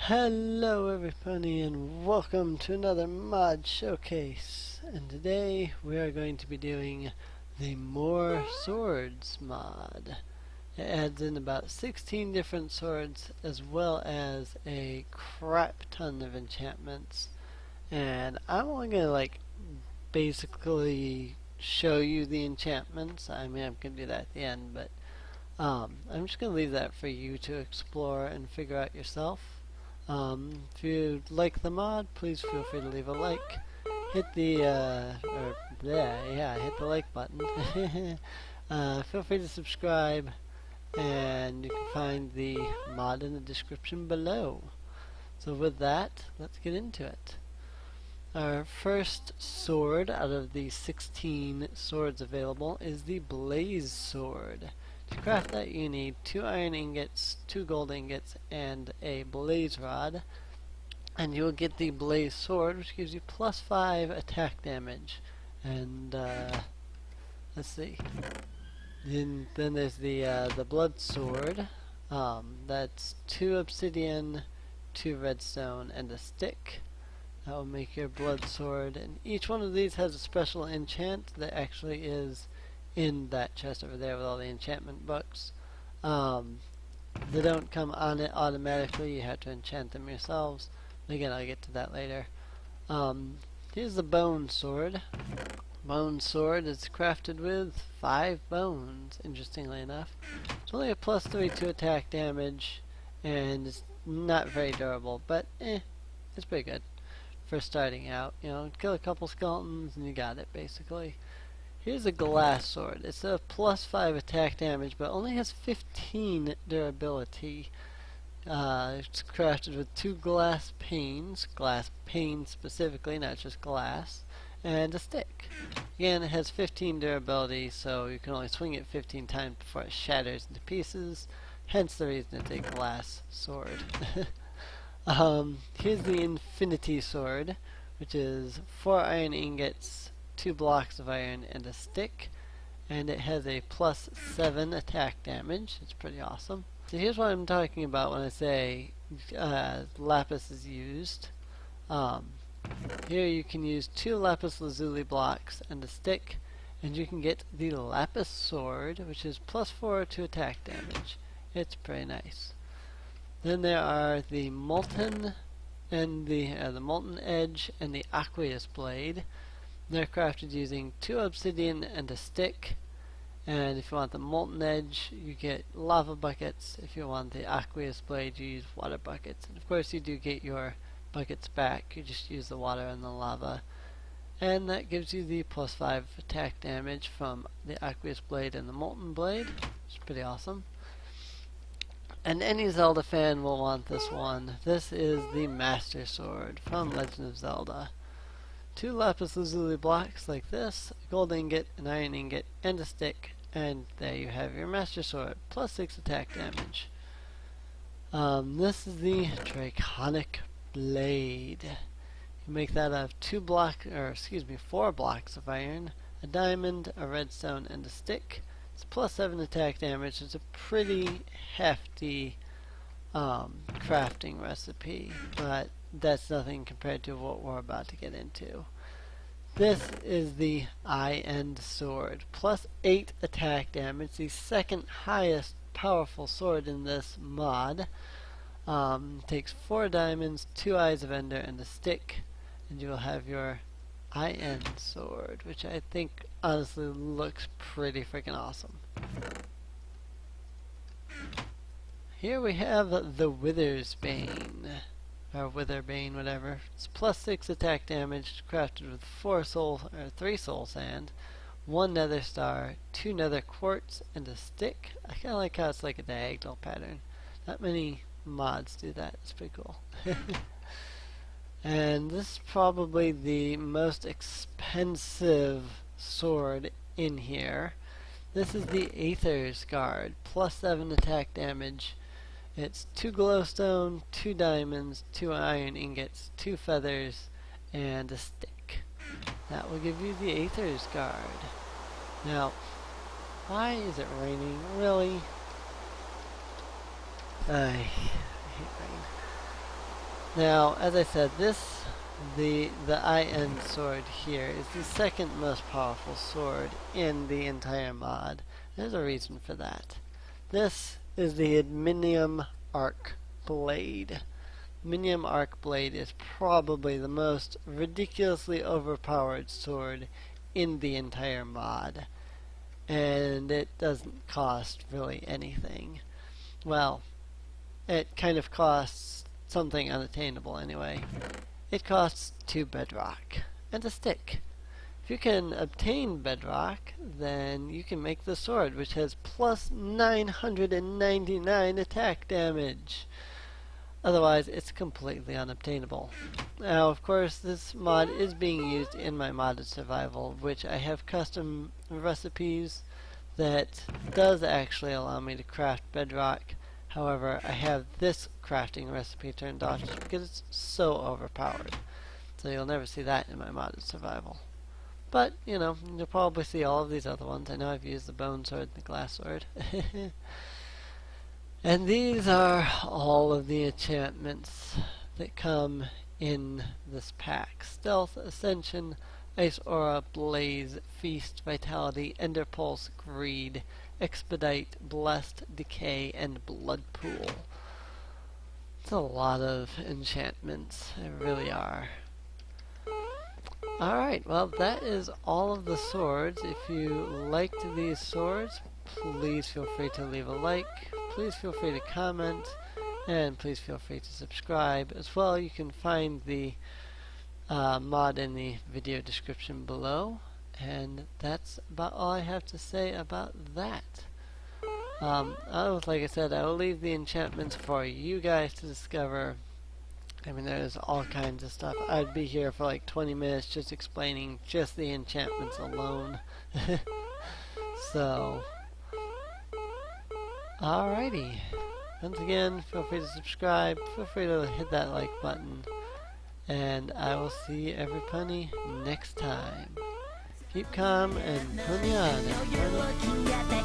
Hello everybody and welcome to another mod showcase, and today we are going to be doing the More Swords mod. It adds in about 16 different swords as well as a crap ton of enchantments, and I'm only gonna basically show you the enchantments. I mean, I'm gonna do that at the end, but I'm just gonna leave that for you to explore and figure out yourself. If you like the mod, please feel free to leave a like. Hit the hit the like button. Feel free to subscribe, and you can find the mod in the description below. So with that, let's get into it. Our first sword out of the 16 swords available is the Blaze Sword. To craft that, you need 2 iron ingots, 2 gold ingots, and a blaze rod. And you will get the Blaze Sword, which gives you plus 5 attack damage. And let's see. Then there's the Blood Sword. That's 2 obsidian, 2 redstone, and a stick. That will make your blood sword, and each one of these has a special enchant that actually is in that chest over there with all the enchantment books. They don't come on it automatically, you have to enchant them yourselves. Again, I'll get to that later. Here's the Bone Sword. Bone Sword is crafted with 5 bones, interestingly enough. It's only a plus 3 to attack damage, and it's not very durable, but it's pretty good for starting out. You know, kill a couple skeletons and you got it, basically. Here's a Glass Sword. It's a plus 5 attack damage, but only has 15 durability. It's crafted with 2 glass panes specifically, not just glass, and a stick. Again, it has 15 durability, so you can only swing it 15 times before it shatters into pieces, hence the reason it's a glass sword. Here's the Infinity Sword, which is 4 iron ingots, 2 blocks of iron, and a stick. And it has a plus 7 attack damage. It's pretty awesome. So here's what I'm talking about when I say lapis is used. Here you can use 2 lapis lazuli blocks and a stick, and you can get the Lapis Sword, which is plus 4 to attack damage. It's pretty nice. Then there are the Molten and the Molten Edge and the Aqueous Blade. They're crafted using 2 obsidian and a stick. And if you want the Molten Edge, you get lava buckets. If you want the Aqueous Blade, you use water buckets. And of course you do get your buckets back. You just use the water and the lava. And that gives you the plus 5 attack damage from the Aqueous Blade and the Molten Blade. It's pretty awesome. And any Zelda fan will want this one. This is the Master Sword from Legend of Zelda. 2 lapis lazuli blocks like this, a gold ingot, an iron ingot, and a stick, and there you have your Master Sword, plus 6 attack damage. This is the Draconic Blade. You make that out of 4 blocks of iron, a diamond, a redstone, and a stick. It's plus 7 attack damage. It's a pretty hefty crafting recipe, but that's nothing compared to what we're about to get into. This is the Eye-End Sword, plus 8 attack damage, the second highest powerful sword in this mod. Takes 4 diamonds, 2 Eyes of Ender, and a stick, and you will have your Eye-End Sword, which I think honestly looks pretty freaking awesome. Here we have the Withersbane, or Witherbane, whatever. It's plus 6 attack damage, crafted with 3 soul sand, 1 nether star, 2 nether quartz, and a stick. I kinda like how it's like a diagonal pattern. Not many mods do that. It's pretty cool. And this is probably the most expensive sword in here. This is the Aether's Guard, plus 7 attack damage. It's 2 glowstone, 2 diamonds, 2 iron ingots, 2 feathers, and a stick. That will give you the Aether's Guard. Now, why is it raining? Really? I hate rain. Now, as I said, the IN sword here is the second most powerful sword in the entire mod. There's a reason for that. This is the Adminium Arc Blade. Adminium Arc Blade is probably the most ridiculously overpowered sword in the entire mod. And it doesn't cost really anything. Well, it kind of costs something unattainable anyway. It costs 2 bedrock and a stick. If you can obtain bedrock, then you can make the sword, which has plus 999 attack damage. Otherwise, it's completely unobtainable. Now, of course, this mod is being used in my modded survival, which I have custom recipes that does actually allow me to craft bedrock. However, I have this crafting recipe turned off just because it's so overpowered. So you'll never see that in my modded survival. But, you know, you'll probably see all of these other ones. I know I've used the bone sword and the glass sword. And these are all of the enchantments that come in this pack. Stealth, Ascension, Ice Aura, Blaze, Feast, Vitality, Ender Pulse, Greed, Expedite, Blessed, Decay, and Blood Pool. It's a lot of enchantments. They really are. Alright, well that is all of the swords. If you liked these swords, please feel free to leave a like. Please feel free to comment, and please feel free to subscribe. As well, you can find the mod in the video description below, and that's about all I have to say about that. Like I said, I will leave the enchantments for you guys to discover. I mean, there's all kinds of stuff. I'd be here for like 20 minutes just explaining just the enchantments alone. So, alrighty. Once again, feel free to subscribe. Feel free to hit that like button. And I will see everybody next time. Keep calm and punyana.